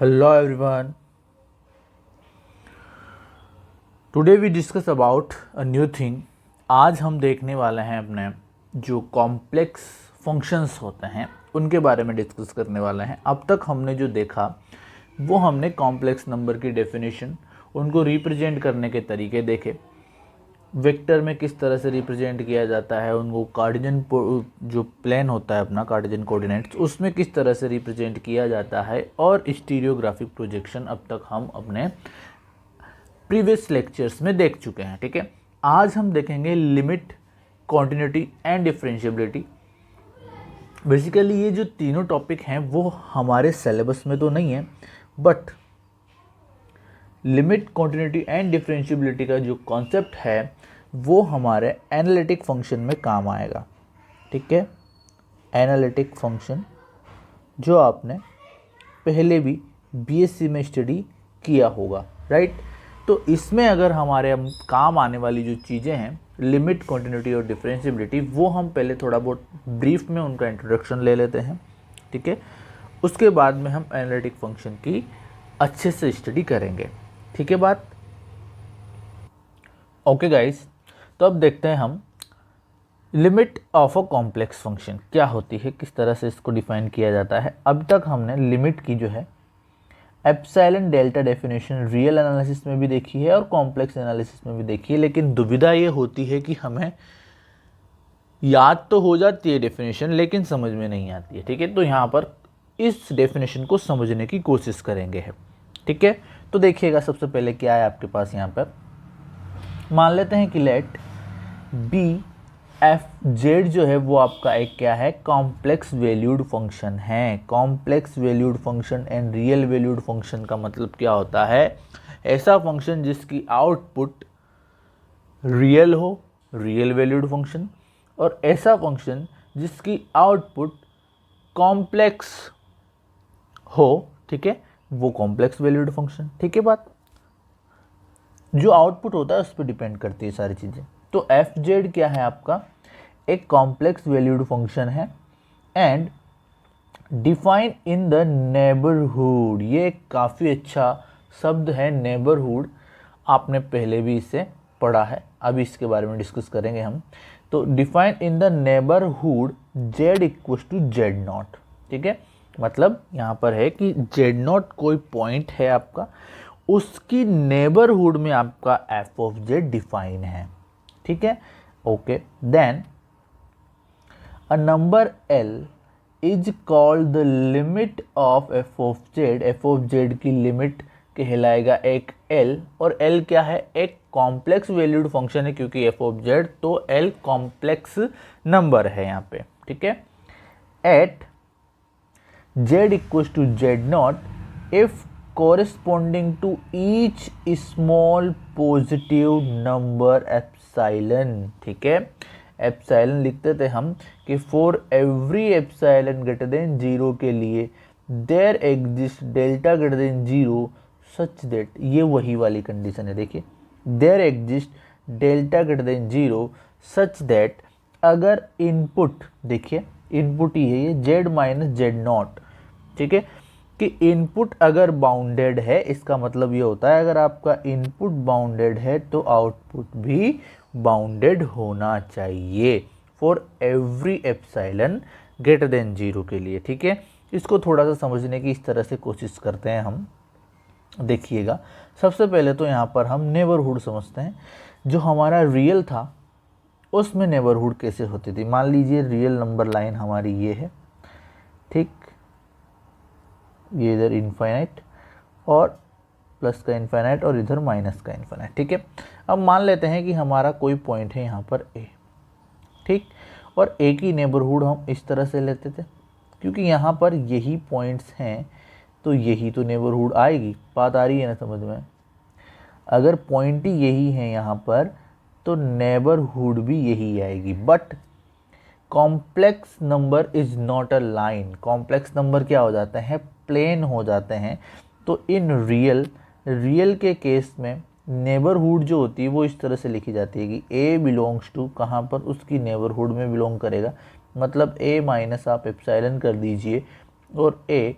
Hello everyone. Today we discuss about a new thing. आज हम देखने वाले हैं अपने जो कॉम्प्लेक्स फंक्शंस होते हैं उनके बारे में डिस्कस करने वाले हैं। अब तक हमने जो देखा वो हमने कॉम्प्लेक्स नंबर की डेफिनेशन, उनको रिप्रेजेंट करने के तरीके देखे, वेक्टर में किस तरह से रिप्रेजेंट किया जाता है, उनको कार्टेशियन जो प्लेन होता है अपना कार्टेशियन कोऑर्डिनेट्स उसमें किस तरह से रिप्रेजेंट किया जाता है, और स्टीरियोग्राफिक प्रोजेक्शन अब तक हम अपने प्रीवियस लेक्चर्स में देख चुके हैं। ठीक है, आज हम देखेंगे limit, continuity and differentiability. Basically ये जो तीनों टॉपिक हैं वो हमारे सिलेबस में तो नहीं है, but limit, continuity and differentiability का जो कॉन्सेप्ट है वो हमारे एनालिटिक फंक्शन में काम आएगा। ठीक है, एनालिटिक फंक्शन जो आपने पहले भी बीएससी में स्टडी किया होगा, राइट। तो इसमें अगर हमारे हम काम आने वाली जो चीज़ें हैं लिमिट, कॉन्टिन्यूटी और डिफरेंशिएबिलिटी, वो हम पहले थोड़ा बहुत ब्रीफ में उनका इंट्रोडक्शन ले लेते हैं। ठीक है, उसके बाद में हम एनालिटिक फंक्शन की अच्छे से स्टडी करेंगे। ठीक है बात, ओके गाइस। तो अब देखते हैं हम limit of a complex function क्या होती है, किस तरह से इसको डिफाइन किया जाता है। अब तक हमने लिमिट की जो है epsilon delta definition real analysis में भी देखी है और कॉम्प्लेक्स एनालिसिस में भी देखी है, लेकिन दुविधा ये होती है कि हमें याद तो हो जाती है डेफिनेशन लेकिन समझ में नहीं आती है। ठीक है, तो यहाँ पर इस डेफिनेशन को समझने की कोशिश करेंगे है। ठीक है, तो देखिएगा सबसे पहले क्या है आपके पास। यहाँ पर मान लेते हैं कि लेट बी एफ जेड जो है वो आपका एक क्या है, कॉम्प्लेक्स वैल्यूड फंक्शन है। Complex valued function and real valued function का मतलब क्या होता है, ऐसा फंक्शन जिसकी आउटपुट रियल हो, रियल वैल्यूड फंक्शन, और ऐसा फंक्शन जिसकी आउटपुट कॉम्प्लेक्स हो, ठीक है, वो कॉम्प्लेक्स वैल्यूड फंक्शन। ठीक है बात, जो आउटपुट होता है उस पर डिपेंड करती है सारी चीज़ें। तो एफ जेड क्या है आपका, एक कॉम्प्लेक्स वैल्यूड फंक्शन है and define in the neighbourhood. ये काफ़ी अच्छा शब्द है नेबरहुड, आपने पहले भी इसे पढ़ा है, अभी इसके बारे में डिस्कस करेंगे हम। तो define in the neighbourhood z equals to z naught. ठीक है, मतलब यहाँ पर है कि जेड नॉट कोई पॉइंट है आपका, उसकी नेबरहुड में आपका एफ ऑफ जेड डिफाइन है। ठीक है, okay. Then a number L is called the limit of f of z. F of z की लिमिट कहलाएगा एक एल, और एल क्या है, एक कॉम्प्लेक्स वैल्यूड फंक्शन है क्योंकि एफ ऑफ जेड, तो एल कॉम्प्लेक्स नंबर है यहाँ पे। ठीक है, at z equals to z naught if corresponding to each small positive number epsilon। ठीक है, एप्सिलॉन लिखते थे हम कि for every epsilon greater than zero के लिए there exist delta greater than zero such that, ये वही वाली कंडीशन है। देखिए, there exist delta greater than zero such that अगर इनपुट, देखिए इनपुट ही है ये जेड माइनस जेड नॉट। ठीक है, कि इनपुट अगर बाउंडेड है, इसका मतलब ये होता है अगर आपका इनपुट बाउंडेड है तो आउटपुट भी बाउंडेड होना चाहिए for every epsilon greater than zero के लिए। ठीक है, इसको थोड़ा सा समझने की इस तरह से कोशिश करते हैं हम। देखिएगा, सबसे पहले तो यहाँ पर हम नेबरहुड समझते हैं। जो हमारा रियल था उसमें नेबरहुड कैसे होती थी। मान लीजिए रियल नंबर लाइन हमारी ये है, ठीक, ये इधर इनफाइनाइट और प्लस का इनफाइनाइट और इधर माइनस का इनफाइनाइट। ठीक है, अब मान लेते हैं कि हमारा कोई पॉइंट है यहाँ पर ए, ठीक, और ए की नेबरहुड हम इस तरह से लेते थे क्योंकि यहाँ पर यही पॉइंट्स हैं तो यही तो नेबरहुड आएगी। बात आ रही है ना समझ में, अगर पॉइंट ही यही है यहाँ पर तो नेबरहुड भी यही आएगी। But complex number is not a line. Complex number क्या हो जाते हैं, प्लेन हो जाते हैं। तो इन रियल के केस में नेबरहुड जो होती है वो इस तरह से लिखी जाती है कि ए बिलोंग्स टू कहाँ पर, उसकी नेबरहुड में बिलोंग करेगा। मतलब ए माइनस आप एप्सिलॉन कर दीजिए और ए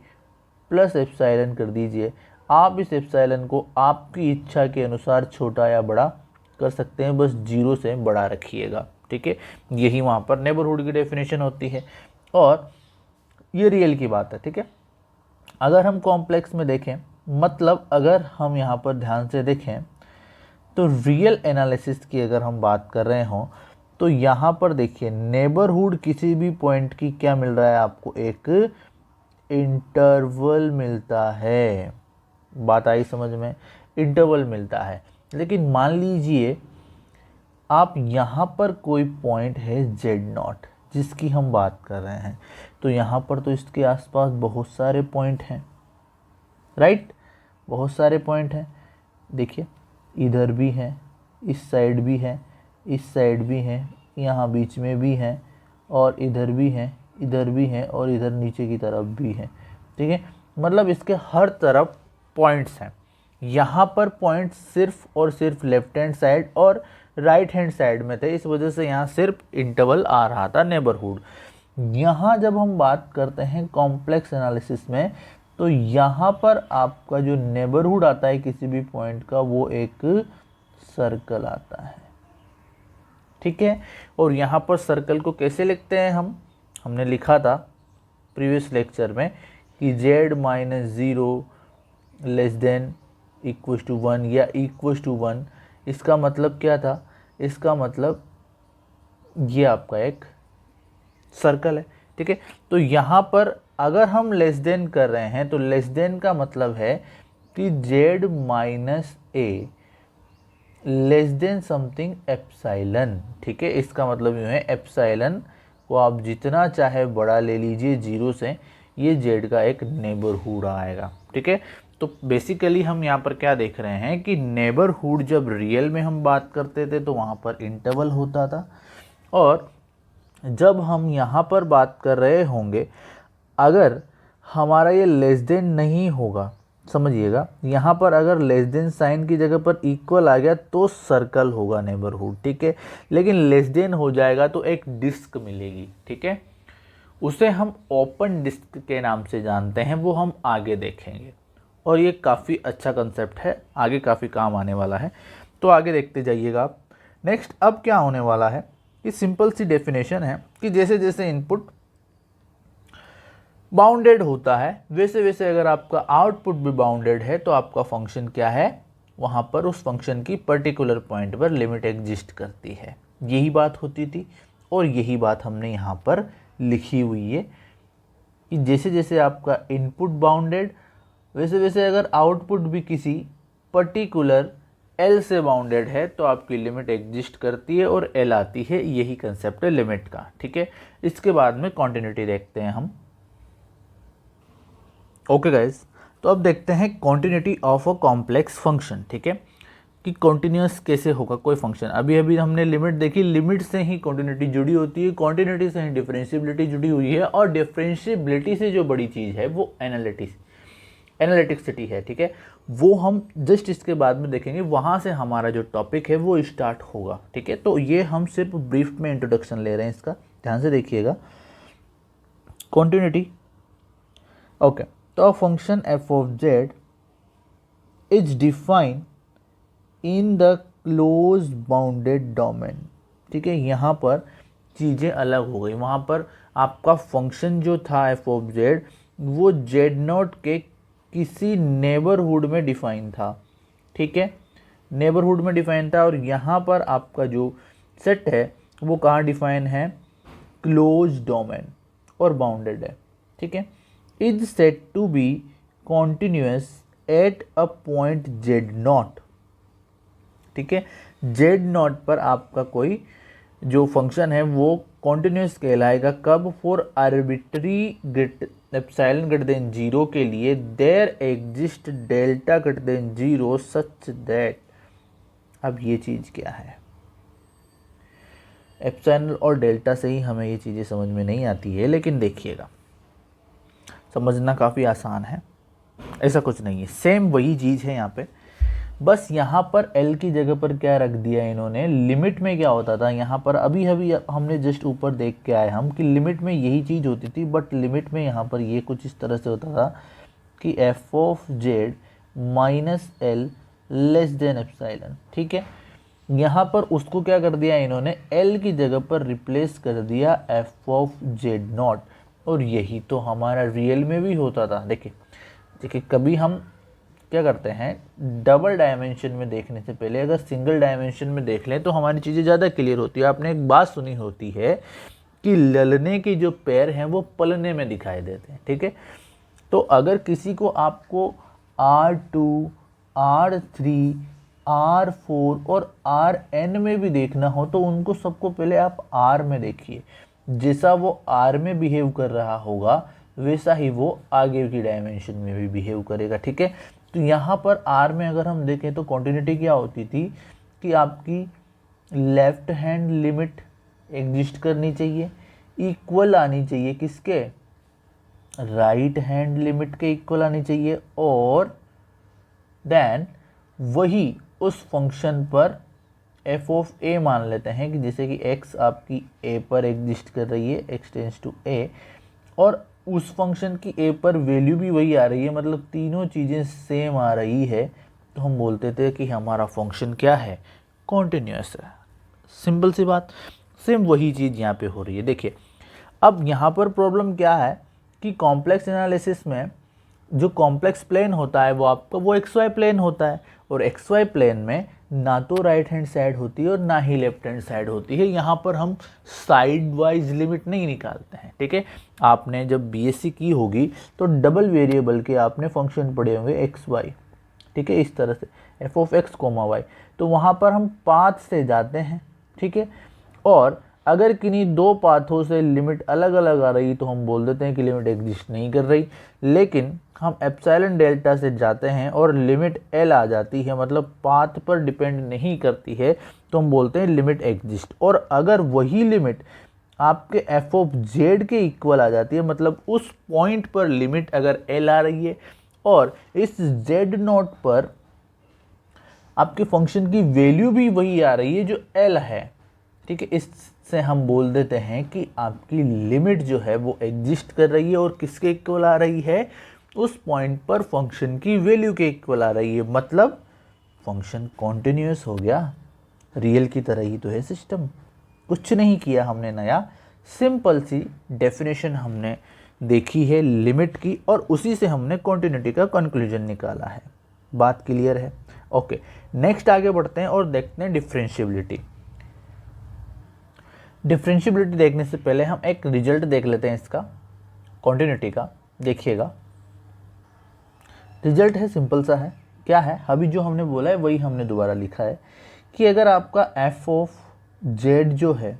प्लस एप्सिलॉन कर दीजिए। आप इस एप्सिलॉन को आपकी इच्छा के अनुसार छोटा या बड़ा कर सकते हैं, बस 0 से बड़ा रखिएगा, ठीक है। यही वहाँ पर नेबरहुड की डेफिनेशन होती है और ये रियल की बात है, ठीक है। अगर हम कॉम्प्लेक्स में देखें, मतलब अगर हम यहाँ पर ध्यान से देखें तो रियल एनालिसिस की अगर हम बात कर रहे हों तो यहाँ पर देखिए नेबरहुड किसी भी पॉइंट की क्या मिल रहा है आपको, एक इंटरवल मिलता है। बात आई समझ में, इंटरवल मिलता है। लेकिन मान लीजिए आप यहाँ पर कोई पॉइंट है Z0 जिसकी हम बात कर रहे हैं, तो यहाँ पर तो इसके आसपास बहुत सारे पॉइंट हैं, राइट, बहुत सारे पॉइंट हैं। देखिए इधर भी है, इस साइड भी है, इस साइड भी है, यहाँ बीच में भी है, और इधर भी है, इधर भी है, और इधर नीचे की तरफ भी है, ठीक है। मतलब इसके हर तरफ पॉइंट्स हैं। यहाँ पर पॉइंट्स सिर्फ और सिर्फ लेफ्ट हैंड साइड और राइट हैंड साइड में थे, इस वजह से यहाँ सिर्फ इंटरवल आ रहा था नेबरहुड। यहाँ जब हम बात करते हैं कॉम्प्लेक्स एनालिसिस में, तो यहाँ पर आपका जो नेबरहुड आता है किसी भी पॉइंट का, वो एक सर्कल आता है, ठीक है। और यहाँ पर सर्कल को कैसे लिखते हैं हमने लिखा था प्रीवियस लेक्चर में कि z-0 less than equal to 1 या इक्वल टू 1। इसका मतलब क्या था, इसका मतलब ये आपका एक सर्कल है, ठीक है। तो यहाँ पर अगर हम लेस देन कर रहे हैं तो लेस देन का मतलब है कि z-a less than something epsilon, ठीक है। इसका मतलब यूँ है एप्सिलॉन को आप जितना चाहे बड़ा ले लीजिए 0 से, ये z का एक नेबरहुड आएगा, ठीक है। तो बेसिकली हम यहाँ पर क्या देख रहे हैं कि नेबरहुड जब रियल में हम बात करते थे तो वहाँ पर इंटरवल होता था, और जब हम यहाँ पर बात कर रहे होंगे अगर हमारा ये लेस देन नहीं होगा, समझिएगा यहाँ पर अगर लेस देन साइन की जगह पर इक्वल आ गया तो सर्कल होगा नेबरहुड, ठीक है। लेकिन लेस देन हो जाएगा तो एक डिस्क मिलेगी, ठीक है। उसे हम ओपन डिस्क के नाम से जानते हैं, वो हम आगे देखेंगे, और ये काफ़ी अच्छा कंसेप्ट है, आगे काफ़ी काम आने वाला है, तो आगे देखते जाइएगा आप। नेक्स्ट अब क्या होने वाला है कि सिंपल सी डेफिनेशन है कि जैसे जैसे इनपुट बाउंडेड होता है वैसे वैसे अगर आपका आउटपुट भी बाउंडेड है तो आपका फंक्शन क्या है, वहाँ पर उस फंक्शन की पर्टिकुलर पॉइंट पर लिमिट एग्जिस्ट करती है। यही बात होती थी और यही बात हमने यहाँ पर लिखी हुई है कि जैसे जैसे आपका इनपुट बाउंडेड वैसे वैसे अगर आउटपुट भी किसी पर्टिकुलर L से बाउंडेड है तो आपकी लिमिट एग्जिस्ट करती है और L आती है, यही कंसेप्ट है लिमिट का, ठीक है। इसके बाद में कॉन्टिन्यूटी देखते हैं हम। ओके गाइज, तो अब देखते हैं continuity of a complex function, ठीक है, कि कॉन्टिन्यूस कैसे होगा कोई फंक्शन। अभी अभी हमने लिमिट देखी, लिमिट से ही कॉन्टिन्यूटी जुड़ी होती है, कॉन्टिन्यूटी से ही डिफरेंशिएबिलिटी जुड़ी हुई है, और डिफरेंशिएबिलिटी से जो बड़ी चीज़ है वो एनालिटिक्सिटी है, ठीक है। वो हम जस्ट इसके बाद में देखेंगे, वहाँ से हमारा जो टॉपिक है वो स्टार्ट होगा, ठीक है। तो ये हम सिर्फ ब्रीफ में इंट्रोडक्शन ले रहे हैं इसका, ध्यान से देखिएगा। कॉन्टिन्यूटी, ओके, तो function f of z is defined in the close bounded domain, ठीक है। यहाँ पर चीज़ें अलग हो गई, वहाँ पर आपका फंक्शन जो था f of z वो z0 के किसी नेबरहुड में डिफाइन था, ठीक है, नेबरहुड में डिफाइन था। और यहाँ पर आपका जो सेट है वो कहाँ डिफाइन है, क्लोज डोमेन और बाउंडेड है, ठीक है। Is set to be continuous at a point z0, ठीक है। z0 पर आपका कोई जो फंक्शन है वो कॉन्टिन्यूस कहलाएगा, कब, for arbitrary epsilon greater than 0 के लिए there exist delta greater than 0 such that. अब ये चीज़ क्या है, एप्सिलॉन और डेल्टा से ही हमें ये चीज़ें समझ में नहीं आती है, लेकिन देखिएगा समझना काफ़ी आसान है, ऐसा कुछ नहीं है, सेम वही चीज़ है यहाँ पे। बस यहाँ पर L की जगह पर क्या रख दिया इन्होंने, लिमिट में क्या होता था यहाँ पर, अभी हमने जस्ट ऊपर देख के आए हम कि लिमिट में यही चीज़ होती थी, बट लिमिट में यहाँ पर ये कुछ इस तरह से होता था कि f of Z minus L less than epsilon. ठीक है, यहाँ पर उसको क्या कर दिया इन्होंने, एल की जगह पर रिप्लेस कर दिया एफ ऑफ जेड नॉट। और यही तो हमारा रियल में भी होता था। देखिए देखिए, कभी हम क्या करते हैं, डबल डायमेंशन में देखने से पहले अगर सिंगल डायमेंशन में देख लें तो हमारी चीज़ें ज़्यादा क्लियर होती है। आपने एक बात सुनी होती है कि ललने के जो पैर हैं वो पलने में दिखाई देते हैं। ठीक है, तो अगर किसी को आपको R2, R3, R4 और Rn में भी देखना हो तो उनको सबको पहले आप R में देखिए। जैसा वो R में बिहेव कर रहा होगा वैसा ही वो आगे की डायमेंशन में भी बिहेव करेगा। ठीक है, तो यहाँ पर R में अगर हम देखें तो कॉन्टिन्यूटी क्या होती थी कि आपकी लेफ्ट हैंड लिमिट एग्जिस्ट करनी चाहिए, इक्वल आनी चाहिए किसके, राइट हैंड लिमिट के इक्वल आनी चाहिए, और देन वही उस फंक्शन पर एफ ऑफ ए मान लेते हैं कि जैसे कि एक्स आपकी ए पर एग्जिस्ट कर रही है, एक्स टेंस टू ए, और उस फंक्शन की ए पर वैल्यू भी वही आ रही है, मतलब तीनों चीज़ें सेम आ रही है, तो हम बोलते थे कि हमारा फंक्शन क्या है, कॉन्टिन्यूअस है। सिंपल सी बात। सेम वही चीज़ यहाँ पे हो रही है। देखिए अब यहाँ पर प्रॉब्लम क्या है कि कॉम्प्लेक्स एनालिसिस में जो कॉम्प्लेक्स प्लेन होता है वो आपका वो एक्स वाई प्लेन होता है, और एक्स वाई प्लेन में ना तो राइट हैंड साइड होती है और ना ही लेफ्ट हैंड साइड होती है। यहाँ पर हम साइड वाइज लिमिट नहीं निकालते हैं। ठीक है, आपने जब बीएससी की होगी तो डबल वेरिएबल के आपने फंक्शन पढ़े होंगे एक्स वाई। ठीक है, इस तरह से f of x comma y, तो वहाँ पर हम पाथ से जाते हैं। ठीक है, और अगर किन्हीं दो पाथों से लिमिट अलग अलग आ रही तो हम बोल देते हैं कि लिमिट एग्जिस्ट नहीं कर रही। लेकिन हम एप्सिलॉन डेल्टा से जाते हैं और लिमिट एल आ जाती है, मतलब पाथ पर डिपेंड नहीं करती है, तो हम बोलते हैं लिमिट एग्जिस्ट। और अगर वही लिमिट आपके एफ ऑफ जेड के इक्वल आ जाती है, मतलब उस पॉइंट पर लिमिट अगर एल आ रही है और इस जेड नॉट पर आपके फंक्शन की वैल्यू भी वही आ रही है जो एल है। ठीक है, इससे हम बोल देते हैं कि आपकी लिमिट जो है वो एग्जिस्ट कर रही है और किसके इक्वल आ रही है, उस पॉइंट पर फंक्शन की वैल्यू के इक्वल आ रही है, मतलब फंक्शन कॉन्टिन्यूअस हो गया। रियल की तरह ही तो है सिस्टम, कुछ नहीं किया हमने नया, सिंपल सी डेफिनेशन हमने देखी है लिमिट की और उसी से हमने कॉन्टिन्यूटी का कंक्लूजन निकाला है। बात क्लियर है? ओके, नेक्स्ट आगे बढ़ते हैं और देखते हैं डिफरेंशिएबिलिटी। डिफरेंशिएबिलिटी देखने से पहले हम एक रिजल्ट देख लेते हैं इसका, कॉन्टिन्यूटी का। देखिएगा रिजल्ट है, सिंपल सा है। क्या है, अभी जो हमने बोला है वही हमने दोबारा लिखा है कि अगर आपका एफ ऑफ जेड जो है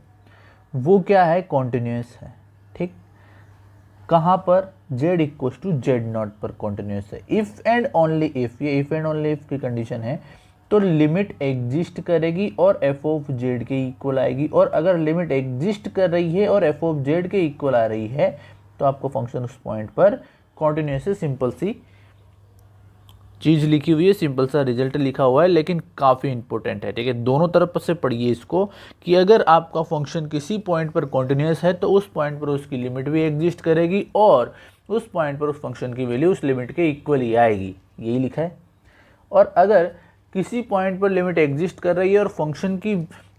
वो क्या है, कॉन्टिन्यूअस है। ठीक, कहाँ पर, z equal to z naught पर कॉन्टिन्यूअस है। इफ़ एंड ओनली इफ़, ये इफ़ एंड ओनली इफ़ की कंडीशन है, तो लिमिट एग्जिस्ट करेगी और एफ ऑफ जेड के इक्वल आएगी। और अगर लिमिट एग्जिस्ट कर रही है और एफ ऑफ जेड के इक्वल आ रही है तो आपका फंक्शन उस पॉइंट पर कॉन्टिन्यूअस है। सिंपल सी चीज़ लिखी हुई है, सिंपल सा रिजल्ट लिखा हुआ है, लेकिन काफ़ी इंपॉर्टेंट है। ठीक है, दोनों तरफ से पढ़िए इसको कि अगर आपका फंक्शन किसी पॉइंट पर कॉन्टिन्यूअस है तो उस पॉइंट पर उसकी लिमिट भी एग्जिस्ट करेगी और उस पॉइंट पर उस फंक्शन की वैल्यू उस लिमिट के इक्वल ही आएगी, यही लिखा है। और अगर किसी पॉइंट पर लिमिट एग्जिस्ट कर रही है और फंक्शन की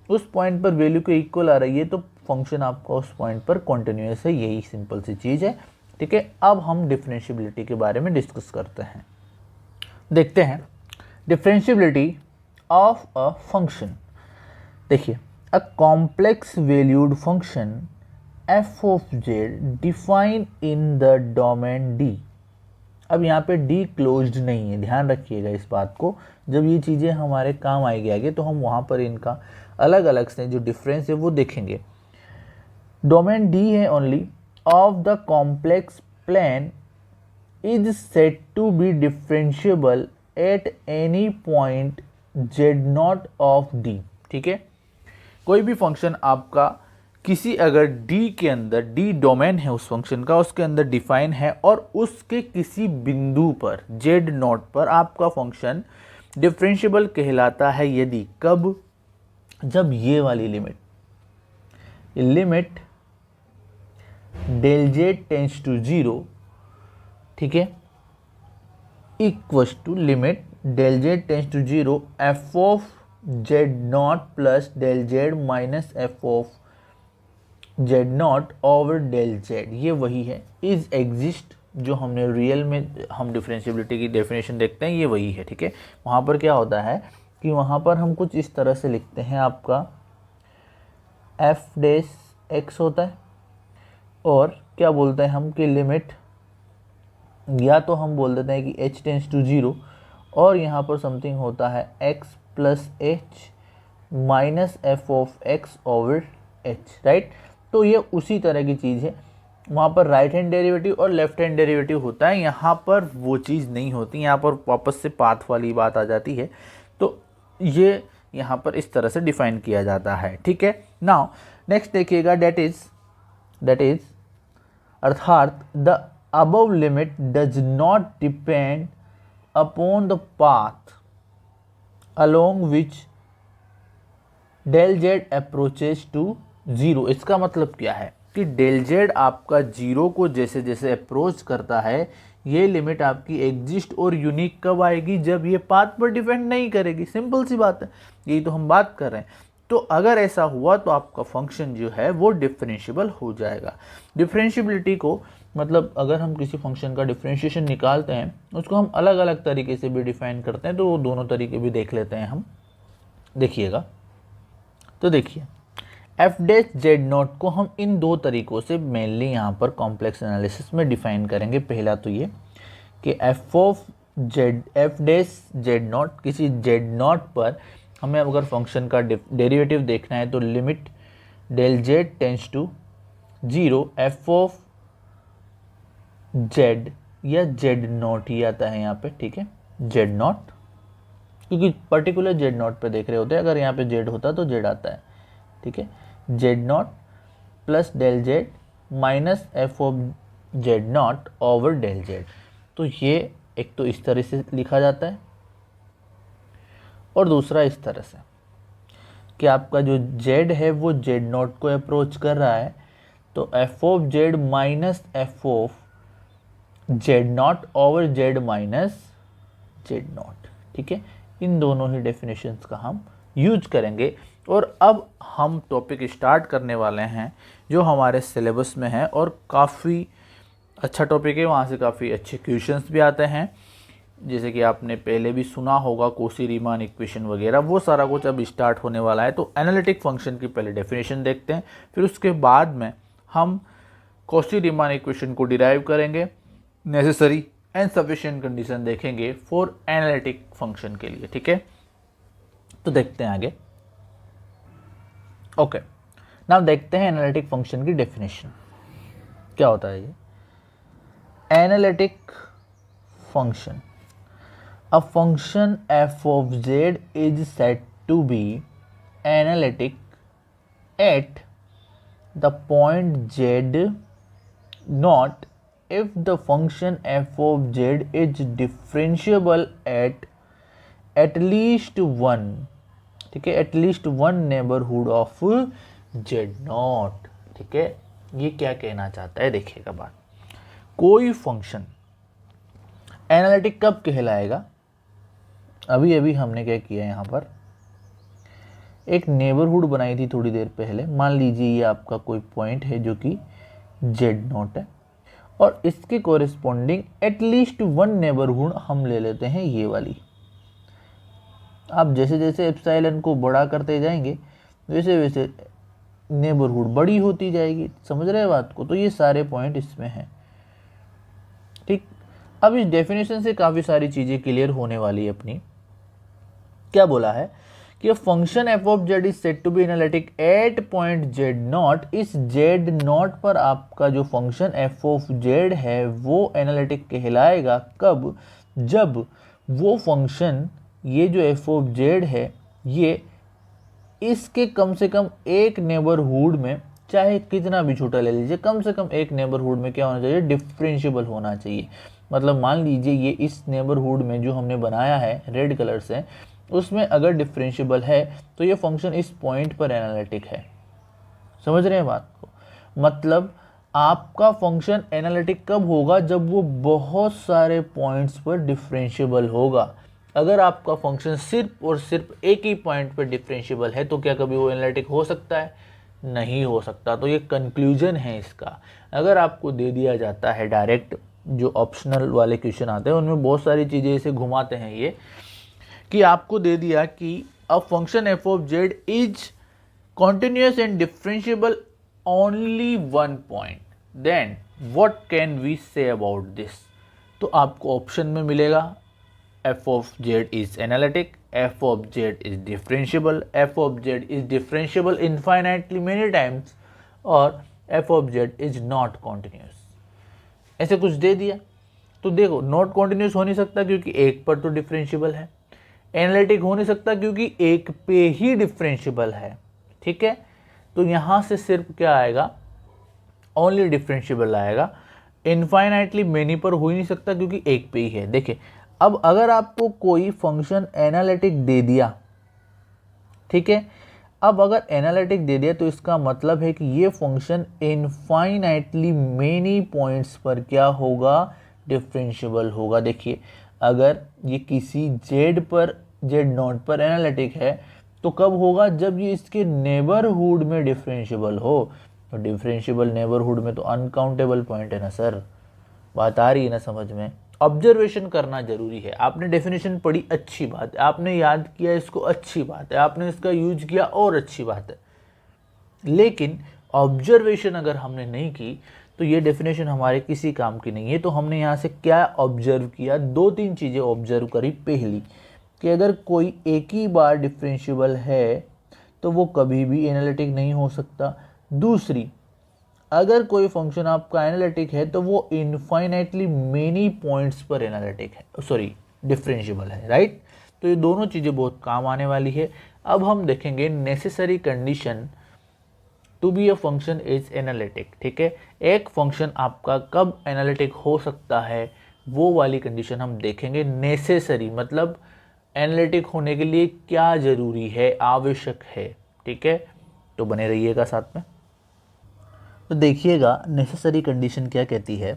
उस पॉइंट पर वैल्यू के इक्वल आ रही है तो फंक्शन आपका उस पॉइंट पर कॉन्टिन्यूअस है, यही सिंपल सी चीज़ है। ठीक है, अब हम डिफरेंशिएबिलिटी के बारे में डिस्कस करते हैं। देखते हैं डिफरेंशिएबिलिटी ऑफ अ फंक्शन। देखिए, a complex valued function f of z define in the domain D. अब यहाँ पे डी क्लोज्ड नहीं है, ध्यान रखिएगा इस बात को। जब ये चीज़ें हमारे काम आएगी आगे तो हम वहाँ पर इनका अलग अलग से जो डिफरेंस है वो देखेंगे। डोमेन डी है only of the complex plane is said to be differentiable at any point z naught of d। ठीक है, कोई भी फंक्शन आपका किसी अगर d के अंदर, d डोमेन है उस फंक्शन का, उसके अंदर डिफाइन है और उसके किसी बिंदु पर z नॉट पर आपका फंक्शन डिफरेंशिएबल कहलाता है यदि, कब, जब ये वाली limit del z tends to 0, ठीक है, equals to limit del z tends to zero f of z naught plus del z minus f of z naught over del z. ये वही है इज एग्जिस्ट जो हमने रियल में हम differentiability की डेफिनेशन देखते हैं, ये वही है। ठीक है, वहाँ पर क्या होता है कि वहाँ पर हम कुछ इस तरह से लिखते हैं, आपका एफ डेस एक्स होता है और क्या बोलते हैं हम कि लिमिट, या तो हम बोल देते हैं कि h टेंस टू जीरो और यहाँ पर समथिंग होता है x plus H minus f of x over H, right. तो ये उसी तरह की चीज़ है, वहाँ पर राइट हैंड डेरिवेटिव और लेफ्ट हैंड डेरिवेटिव होता है, यहाँ पर वो चीज़ नहीं होती, यहाँ पर वापस से पाथ वाली बात आ जाती है। तो ये यहाँ पर इस तरह से डिफाइन किया जाता है। ठीक है, नाउ नेक्स्ट देखिएगा, डेट इज अर्थात the above limit does not depend upon the path along which del z approaches to zero। इसका मतलब क्या है कि del z आपका जीरो को जैसे जैसे अप्रोच करता है, ये लिमिट आपकी एग्जिस्ट और यूनिक कब आएगी, जब ये पाथ पर डिपेंड नहीं करेगी। सिंपल सी बात है, यही तो हम बात कर रहे हैं। तो अगर ऐसा हुआ तो आपका फंक्शन जो है वो डिफरेंशिएबल हो जाएगा। डिफरेंशिएबिलिटी को मतलब अगर हम किसी फंक्शन का डिफरेंशिएशन निकालते हैं, उसको हम अलग अलग तरीके से भी डिफाइन करते हैं, तो वो दोनों तरीके भी देख लेते हैं हम। देखिएगा, तो देखिए एफ डैश जेड नॉट को हम इन दो तरीकों से मेनली यहाँ पर कॉम्प्लेक्स एनालिसिस में डिफाइन करेंगे। पहला तो ये कि f of z f dash z naught, किसी जेड नॉट पर हमें अगर फंक्शन का डेरिवेटिव देखना है तो limit del z tends to zero f of z या जेड नॉट ही आता है यहाँ पे। ठीक है, जेड नॉट, क्योंकि पर्टिकुलर जेड नॉट पे देख रहे होते हैं, अगर यहाँ पे जेड होता तो जेड आता है। ठीक है, z naught plus del z minus f of z naught over del z. तो ये एक तो इस तरह से लिखा जाता है और दूसरा इस तरह से कि आपका जो जेड है वो जेड नॉट को अप्रोच कर रहा है, तो f of Z minus f of z naught over Z minus Z naught. ठीक है, इन दोनों ही डेफिनेशंस का हम यूज करेंगे। और अब हम टॉपिक स्टार्ट करने वाले हैं जो हमारे सिलेबस में है और काफ़ी अच्छा टॉपिक है, वहाँ से काफ़ी अच्छे क्वेश्चंस भी आते हैं। जैसे कि आपने पहले भी सुना होगा कोशी रीमान इक्वेशन वगैरह, वो सारा कुछ अब स्टार्ट होने वाला है। तो एनालिटिक फंक्शन की पहले डेफिनेशन देखते हैं, फिर उसके बाद में हम कोशी रीमान इक्वेशन को डिराइव करेंगे, नेसेसरी एंड सफिशिएंट कंडीशन देखेंगे फॉर एनालिटिक फंक्शन के लिए। ठीक है, तो देखते हैं आगे। ओके, नाउ देखते हैं एनालिटिक फंक्शन की डेफिनेशन क्या होता है। ये analytic function, a function f of z is said to be analytic at the point z not if the function f of z is differentiable at least one, ठीक है, at least one neighborhood of z not। ठीक है, ये क्या कहना चाहता है, देखिएगा बात। कोई फंक्शन एनालिटिक कब कहलाएगा, अभी अभी हमने क्या किया, यहाँ पर एक नेबरहुड बनाई थी थोड़ी देर पहले। मान लीजिए ये आपका कोई पॉइंट है जो कि जेड नॉट है और इसके कोरिस्पोंडिंग एटलीस्ट वन नेबरहुड हम ले लेते हैं ये वाली। आप जैसे जैसे एप्सिलॉन को बड़ा करते जाएंगे वैसे वैसे नेबरहुड बड़ी होती जाएगी, समझ रहे हैं बात को। तो ये सारे पॉइंट इसमें हैं। ठीक, अब इस डेफिनेशन से काफ़ी सारी चीज़ें क्लियर होने वाली है अपनी। क्या बोला है कि function f of z is said to be analytic at point z naught. इस जेड नॉट पर आपका जो फंक्शन एफ ऑफ जेड है वो एनालिटिक कहलाएगा कब, जब वो फंक्शन ये जो एफ ऑफ जेड है ये इसके कम से कम एक नेबरहुड में, चाहे कितना भी छोटा ले लीजिए, कम से कम एक नेबरहुड में क्या होना चाहिए, डिफरेंशिएबल होना चाहिए। मतलब मान लीजिए ये इस नेबरहुड में जो हमने बनाया है रेड कलर से, उसमें अगर डिफरेंशिएबल है तो ये फंक्शन इस पॉइंट पर एनालिटिक है। समझ रहे हैं बात को। मतलब आपका फंक्शन एनालिटिक कब होगा? जब वो बहुत सारे पॉइंट्स पर डिफरेंशिएबल होगा। अगर आपका फंक्शन सिर्फ और सिर्फ एक ही पॉइंट पर डिफरेंशिएबल है तो क्या कभी वो एनालिटिक हो सकता है? नहीं हो सकता। तो ये कंक्लूजन है इसका। अगर आपको दे दिया जाता है डायरेक्ट, जो ऑप्शनल वाले क्वेश्चन आते हैं उनमें बहुत सारी चीज़ें ऐसे घुमाते हैं ये, कि आपको दे दिया कि a function f of z is continuous and differentiable only one point, then what can we say about this? तो आपको ऑप्शन में मिलेगा f of z is analytic, f of z is differentiable, f of z is differentiable infinitely many times और f of z is not continuous। ऐसे कुछ दे दिया तो देखो, नॉट कॉन्टिन्यूस हो नहीं सकता क्योंकि एक पर तो डिफरेंशिएबल है, एनालिटिक हो नहीं सकता क्योंकि एक पे ही डिफरेंशिएबल है, ठीक है। तो यहां से सिर्फ क्या आएगा? ओनली डिफरेंशिएबल आएगा। इनफाइनाइटली मेनी पर हो ही नहीं सकता क्योंकि एक पे ही है। देखिए, अब अगर आपको कोई फंक्शन एनालिटिक दे दिया, ठीक है, अब अगर एनालिटिक दे दिया तो इसका मतलब है कि ये फंक्शन इनफाइनाइटली मेनी पॉइंट्स पर क्या होगा? डिफरेंशिएबल होगा। देखिए, अगर ये किसी जेड पर, जेड नॉट पर एनालिटिक है तो कब होगा? जब ये इसके नेबरहुड में डिफरेंशिएबल हो। तो डिफरेंशिएबल नेबरहुड में तो अनकाउंटेबल पॉइंट है ना सर। बात आ रही है ना समझ में? ऑब्जर्वेशन करना जरूरी है। आपने डेफिनेशन पढ़ी, अच्छी बात है, आपने याद किया इसको, अच्छी बात है, आपने इसका यूज किया और अच्छी बात है, लेकिन ऑब्जर्वेशन अगर हमने नहीं की तो ये डेफिनेशन हमारे किसी काम की नहीं है। तो हमने यहाँ से क्या ऑब्जर्व किया? दो तीन चीज़ें ऑब्जर्व करी। पहली, कि अगर कोई एक ही बार डिफरेंशिएबल है तो वो कभी भी एनालिटिक नहीं हो सकता। दूसरी, अगर कोई फंक्शन आपका एनालिटिक है तो वो इनफाइनाइटली मेनी पॉइंट्स पर एनालिटिक है, सॉरी डिफरेंशिएबल है, राइट। तो ये दोनों चीज़ें बहुत काम आने वाली है। अब हम देखेंगे necessary condition to be a function is analytic, ठीक है। एक फंक्शन आपका कब एनालिटिक हो सकता है वो वाली कंडीशन हम देखेंगे। नेसेसरी मतलब एनालिटिक होने के लिए क्या जरूरी है, आवश्यक है, ठीक है। तो बने रहिएगा साथ में। तो देखिएगा नेसेसरी कंडीशन क्या कहती है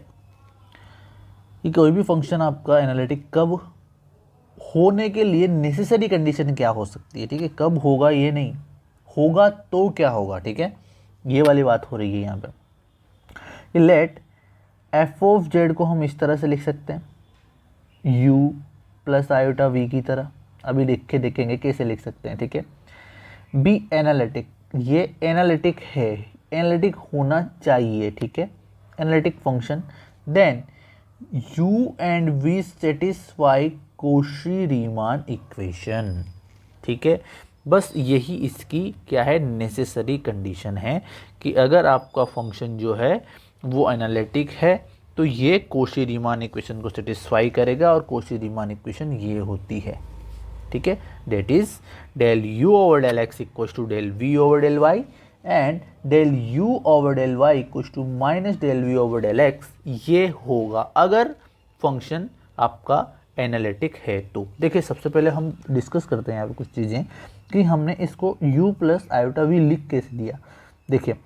कि कोई भी फंक्शन आपका एनालिटिक कब होने के लिए नेसेसरी कंडीशन क्या हो सकती है, ठीक है। कब होगा ये नहीं, होगा तो क्या होगा, ठीक है, ये वाली बात हो रही है यहाँ पे। लेट एफ ऑफ जेड को हम इस तरह से लिख सकते हैं, यू प्लस आयोटा वी की तरह। अभी लिख के देखेंगे कैसे लिख सकते हैं, ठीक है। बी एनालिटिक, ये एनालिटिक है, एनालिटिक होना चाहिए, ठीक है, analytic function. Then u and v satisfy Cauchy Riemann equation, ठीक है। बस यही इसकी क्या है? नेसेसरी कंडीशन है कि अगर आपका फंक्शन जो है वो एनालिटिक है तो ये कोशी-रीमान इक्वेशन को सेटिस्फाई करेगा, और कोशी-रीमान इक्वेशन ये होती है, ठीक है। That is del u over del x equals to del v over del y and del u over del y equals to minus del v over del x। ये होगा अगर फंक्शन आपका एनालिटिक है तो। देखिए, सबसे पहले हम डिस्कस करते हैं यहाँ पे कुछ चीज़ें कि हमने इसको u प्लस आयोटा वी लिख कैसे दिया। देखिए,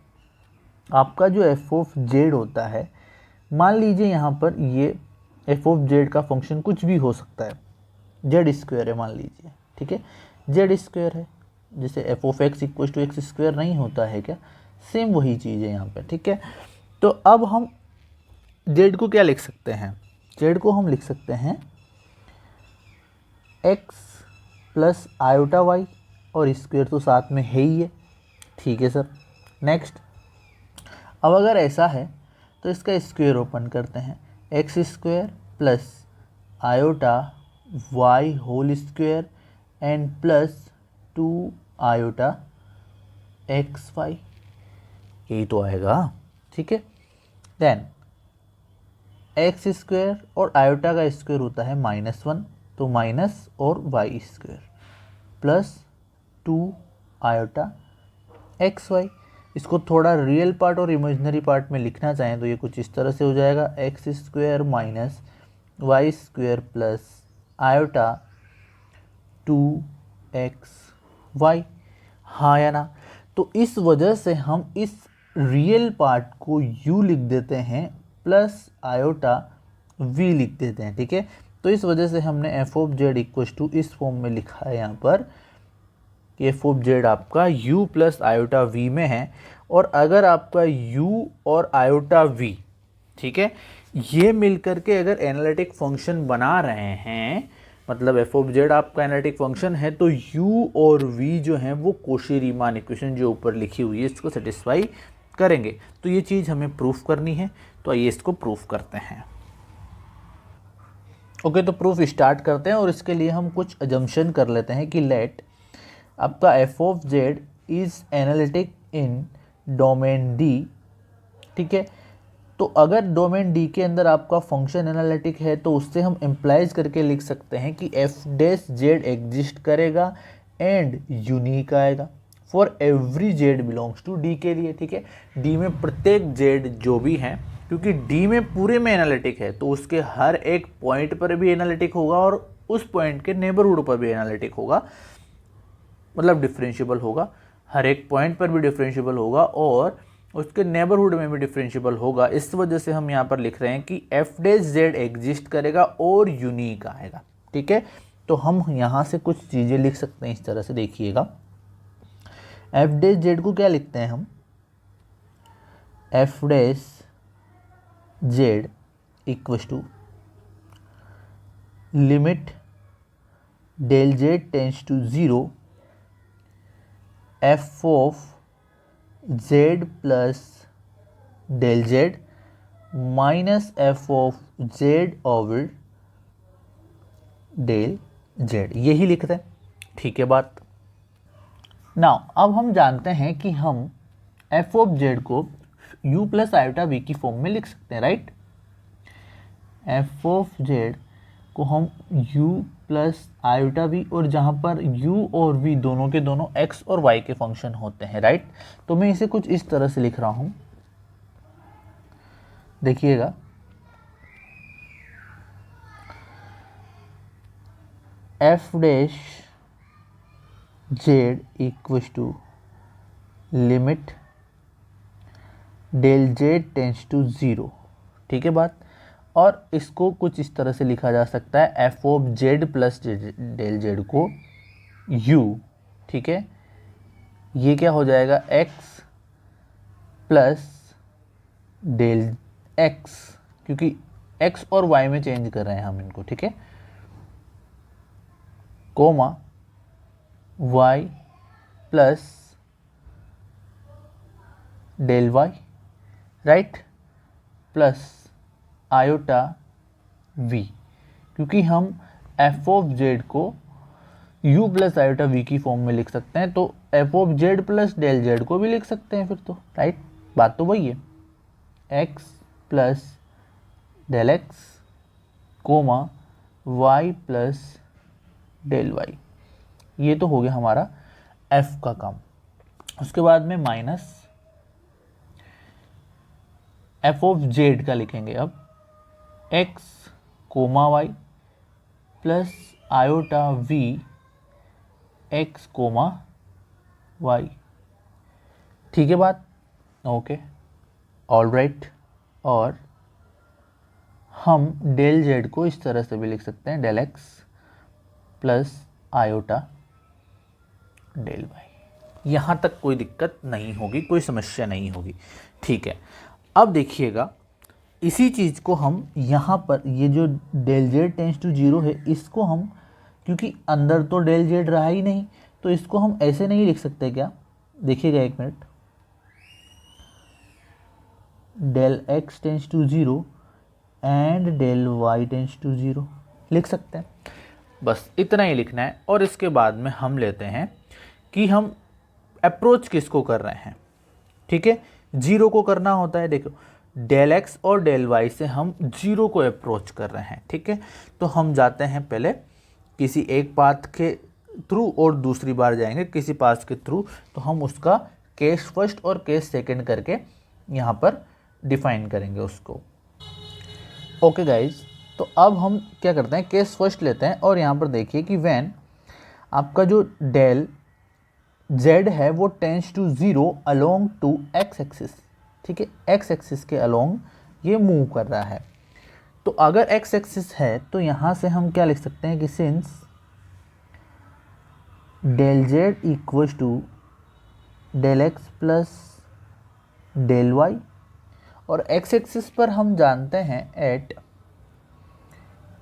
आपका जो एफ ऑफ जेड होता है, मान लीजिए यहाँ पर ये एफ ऑफ जेड का फंक्शन कुछ भी हो सकता है, जेड स्क्वायर है मान लीजिए, ठीक है, जेड स्क्वायर है, जैसे f of x equal to x square नहीं होता है क्या, सेम वही चीज़ है यहाँ पे, ठीक है। तो अब हम जेड को क्या लिख सकते हैं? जेड को हम लिख सकते हैं एक्स प्लस आयोटा वाई, और स्क्वायर तो साथ में है ही है, ठीक है सर। नेक्स्ट, अब अगर ऐसा है तो इसका स्क्वायर ओपन करते हैं, x square plus iota y whole square and plus 2 iota x y, यही तो आएगा, ठीक है। देन एक्स स्क्वायर और आयोटा का स्क्वायर होता है -1, तो माइनस और y square plus 2 iota x y. इसको थोड़ा रियल पार्ट और इमेजिनरी पार्ट में लिखना चाहें तो ये कुछ इस तरह से हो जाएगा, x square minus y square plus iota 2 x y, हाँ या ना। तो इस वजह से हम इस रियल पार्ट को u लिख देते हैं प्लस आयोटा v लिख देते हैं, ठीक है। तो इस वजह से हमने f of z equal to इस फॉर्म में लिखा है यहाँ पर कि एफ ऑफ जेड आपका u प्लस आयोटा v में है। और अगर आपका u और आयोटा v, ठीक है, ये मिलकर के अगर एनालिटिक फंक्शन बना रहे हैं, मतलब एफ ऑफ जेड आपका एनालिटिक फंक्शन है, तो u और v जो हैं वो कोशी-रीमान इक्वेशन जो ऊपर लिखी हुई है इसको सेटिस्फाई करेंगे। तो ये चीज़ हमें प्रूफ करनी है, तो आइए इसको प्रूफ करते हैं। ओके, तो प्रूफ स्टार्ट करते हैं और इसके लिए हम कुछ अजम्पशन कर लेते हैं कि लेट आपका F of Z is analytic in domain D, ठीक है। तो अगर डोमेन डी के अंदर आपका फंक्शन एनालिटिक है तो उससे हम इम्प्लाइज करके लिख सकते हैं कि एफ डैश जेड एग्जिस्ट करेगा एंड यूनिक आएगा for every z belongs to D के लिए, ठीक है। डी में प्रत्येक जेड जो भी है, क्योंकि डी में पूरे में एनालिटिक है तो उसके हर एक पॉइंट पर भी एनालिटिक होगा और उस पॉइंट के नेबरहुड पर भी एनालिटिक होगा, मतलब डिफरेंशिएबल होगा, हर एक पॉइंट पर भी डिफरेंशिएबल होगा और उसके नेबरहुड में भी डिफरेंशिएबल होगा। इस वजह से हम यहाँ पर लिख रहे हैं कि एफ डैश जेड एग्जिस्ट करेगा और यूनिक आएगा, ठीक है। तो हम यहाँ से कुछ चीज़ें लिख सकते हैं इस तरह से, देखिएगा। एफ डैश जेड को क्या लिखते हैं हम, f dash z equals to limit del z tends to zero f of z plus del z minus f of z over del z, यही लिखते हैं, ठीक है बात। नाउ अब हम जानते हैं कि हम एफ ऑफ जेड को u प्लस आयोटा v की फॉर्म में लिख सकते हैं, राइट। एफ ऑफ जेड को हम u प्लस आयोटा v, और जहाँ पर u और v दोनों के दोनों x और y के फंक्शन होते हैं, राइट। तो मैं इसे कुछ इस तरह से लिख रहा हूँ, देखिएगा। F dash z equals to limit del z tends to zero, ठीक है बात। और इसको कुछ इस तरह से लिखा जा सकता है, f of z plus del z को u, ठीक है, ये क्या हो जाएगा x प्लस डेल x, क्योंकि x और y में चेंज कर रहे हैं हम इनको, ठीक है, comma y plus del y, right, plus iota v, क्योंकि हम एफ ऑफ जेड को u प्लस आयोटा v की फॉर्म में लिख सकते हैं, तो f of z plus del z को भी लिख सकते हैं फिर तो, राइट। बात तो वही है, x plus del x comma y plus del y, ये तो हो गया हमारा f का काम। उसके बाद में माइनस एफ ऑफ जेड का लिखेंगे अब x comma y plus iota v x comma y, ठीक है बात, ओके, ऑल राइट। और हम डेल जेड को इस तरह से भी लिख सकते हैं, del x plus iota del y। यहाँ तक कोई दिक्कत नहीं होगी, कोई समस्या नहीं होगी, ठीक है। अब देखिएगा, इसी चीज़ को हम यहाँ पर ये जो del z tends to zero है, इसको हम, क्योंकि अंदर तो डेल जेड रहा ही नहीं, तो इसको हम ऐसे नहीं लिख सकते क्या, देखिएगा एक minute, del x tends to zero and del y tends to zero लिख सकते हैं, बस इतना ही लिखना है। और इसके बाद में हम लेते हैं कि हम अप्रोच किसको कर रहे हैं, ठीक है, जीरो को करना होता है। देखो, डेल एक्स और डेल वाई से हम जीरो को अप्रोच कर रहे हैं, ठीक है। तो हम जाते हैं पहले किसी एक पाथ के थ्रू और दूसरी बार जाएंगे किसी पाथ के थ्रू, तो हम उसका केस फर्स्ट और केस सेकंड करके यहाँ पर डिफाइन करेंगे उसको। ओके गाइज, तो अब हम क्या करते हैं, केस फर्स्ट लेते हैं और यहाँ पर देखिए कि व्हेन आपका जो डेल z है वो tends to 0 along to x axis, ठीक है, x एक्सिस के अलोंग ये मूव कर रहा है। तो अगर x एक्सिस है तो यहाँ से हम क्या लिख सकते हैं कि since del z equals to del x plus del y, और x एक्सिस पर हम जानते हैं एट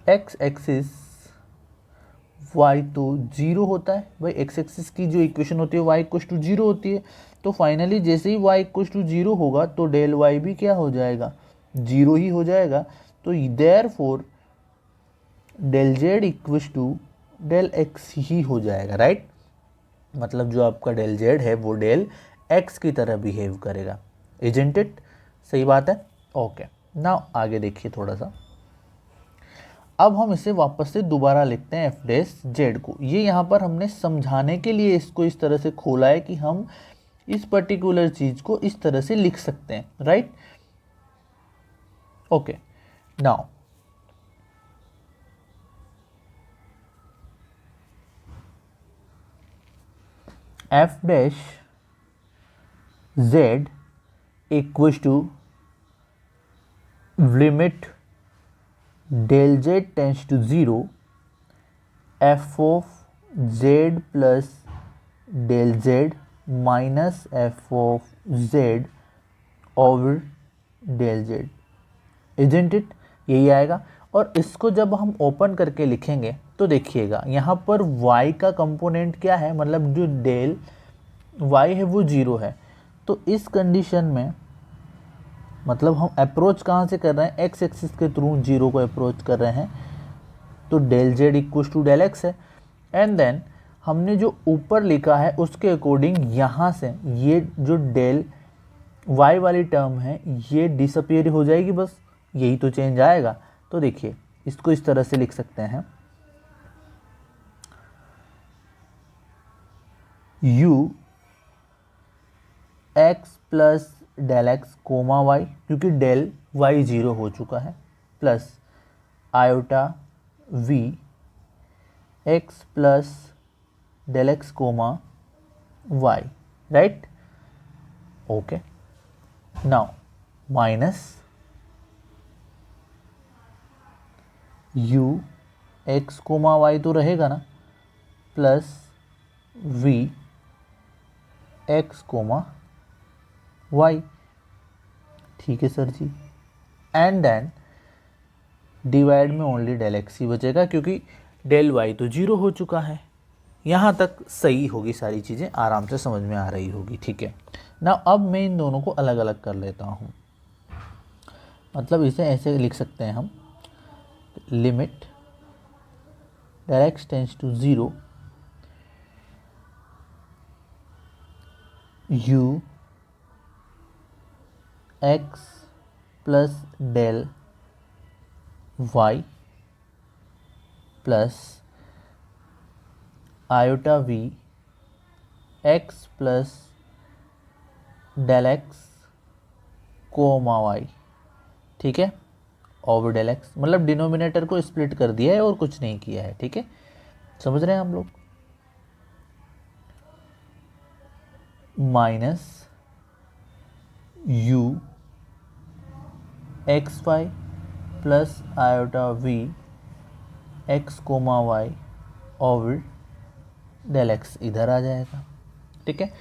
x एक्सिस y तो 0 होता है। भाई x एक्सिस की जो इक्वेशन होती है y इक्वल्स टू 0 होती है, तो फाइनली जैसे ही y इक्वल्स टू 0 होगा तो डेल y भी क्या हो जाएगा, 0 ही हो जाएगा। तो therefore del z equals to del x ही हो जाएगा, राइट। मतलब जो आपका डेल z है वो डेल x की तरह बिहेव करेगा, इजंट इट, सही बात है। ओके, नाउ आगे देखिए थोड़ा सा। अब हम इसे वापस से दोबारा लिखते हैं एफ डैश जेड को। ये यहाँ पर हमने समझाने के लिए इसको इस तरह से खोला है कि हम इस पर्टिकुलर चीज को इस तरह से लिख सकते हैं, right. Okay, now f dash z equals to limit del z tends to 0 f of z plus del z minus f of z over del z, isn't it, यही आएगा। और इसको जब हम ओपन करके लिखेंगे तो देखिएगा यहाँ पर y का कंपोनेंट क्या है, मतलब जो डेल y है वो 0 है। तो इस कंडीशन में मतलब हम अप्रोच कहाँ से कर रहे हैं, x एक्सिस के थ्रू 0 को अप्रोच कर रहे हैं, तो del z equal to del x है। एंड देन हमने जो ऊपर लिखा है उसके अकॉर्डिंग यहाँ से ये जो डेल y वाली टर्म है ये डिसअपियर हो जाएगी, बस यही तो चेंज आएगा। तो देखिए इसको इस तरह से लिख सकते हैं, u x plus del x comma y, क्योंकि डेल वाई 0 हो चुका है, plus iota v x plus del x comma y, right. Okay, now minus u x comma y तो रहेगा ना, plus v x comma y, ठीक है sir ji. And then divide में ओनली डेल एक्स ही बचेगा, क्योंकि डेल वाई तो 0 हो चुका है। यहाँ तक सही होगी, सारी चीज़ें आराम से समझ में आ रही होगी, ठीक है ना। अब मैं इन दोनों को अलग अलग कर लेता हूँ, मतलब इसे ऐसे लिख सकते हैं हम, limit del x tends to 0 u x plus del y plus iota v x plus del x comma y, ठीक है, ओवर डेल एक्स। मतलब डिनोमिनेटर को स्प्लिट कर दिया है और कुछ नहीं किया है, ठीक है, समझ रहे हैं हम लोग। Minus u x y plus iota v x comma y over del x इधर आ जाएगा, ठीक है।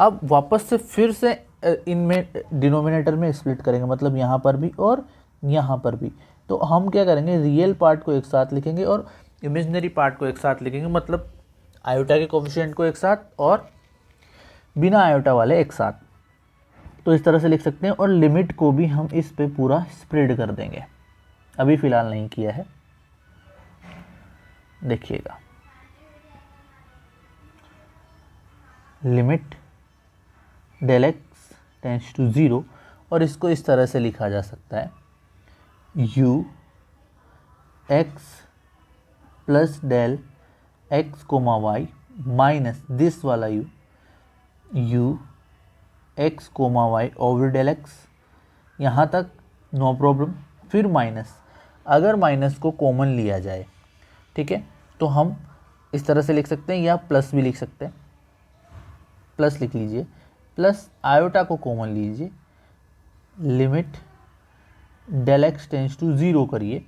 अब वापस से फिर से इनमें डिनोमिनेटर में स्प्लिट करेंगे, मतलब यहाँ पर भी और यहाँ पर भी। तो हम क्या करेंगे, रियल पार्ट को एक साथ लिखेंगे और इमेजिनरी पार्ट को एक साथ लिखेंगे, मतलब आयोटा के कोफिशिएंट को एक साथ और बिना आयोटा वाले एक साथ। तो इस तरह से लिख सकते हैं, और लिमिट को भी हम इस पे पूरा स्प्रेड कर देंगे, अभी फ़िलहाल नहीं किया है, देखिएगा। Limit del x tends to 0, और इसको इस तरह से लिखा जा सकता है, u x plus del x comma y minus this वाला u x comma y over del x, यहाँ तक नो प्रॉब्लम। फिर माइनस, अगर माइनस को कॉमन लिया जाए, ठीक है, तो हम इस तरह से लिख सकते हैं या प्लस भी लिख सकते हैं, प्लस लिख लीजिए, प्लस आयोटा को कॉमन लीजिए, limit del x tends to 0 करिए,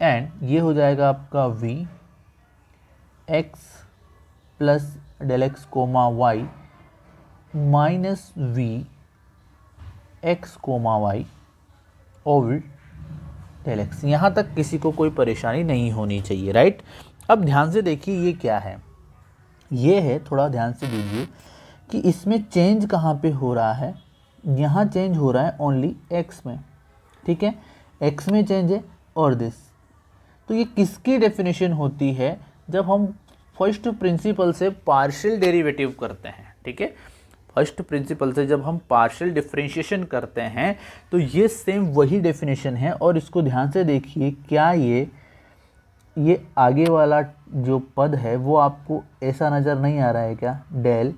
एंड ये हो जाएगा आपका v x plus del x comma y minus v x comma y over del x. यहाँ तक किसी को कोई परेशानी नहीं होनी चाहिए, राइट। अब ध्यान से देखिए ये क्या है, ये है, थोड़ा ध्यान से दीजिए कि इसमें चेंज कहाँ पे हो रहा है, यहाँ चेंज हो रहा है ओनली x में, ठीक है, x में चेंज है और दिस। तो ये किसकी डेफिनेशन होती है, जब हम फर्स्ट प्रिंसिपल से पार्शियल डेरिवेटिव करते हैं, ठीक है, फर्स्ट प्रिंसिपल से जब हम पार्शियल डिफरेंशिएशन करते हैं तो ये सेम वही डेफिनेशन है। और इसको ध्यान से देखिए, क्या ये आगे वाला जो पद है वो आपको ऐसा नज़र नहीं आ रहा है क्या, del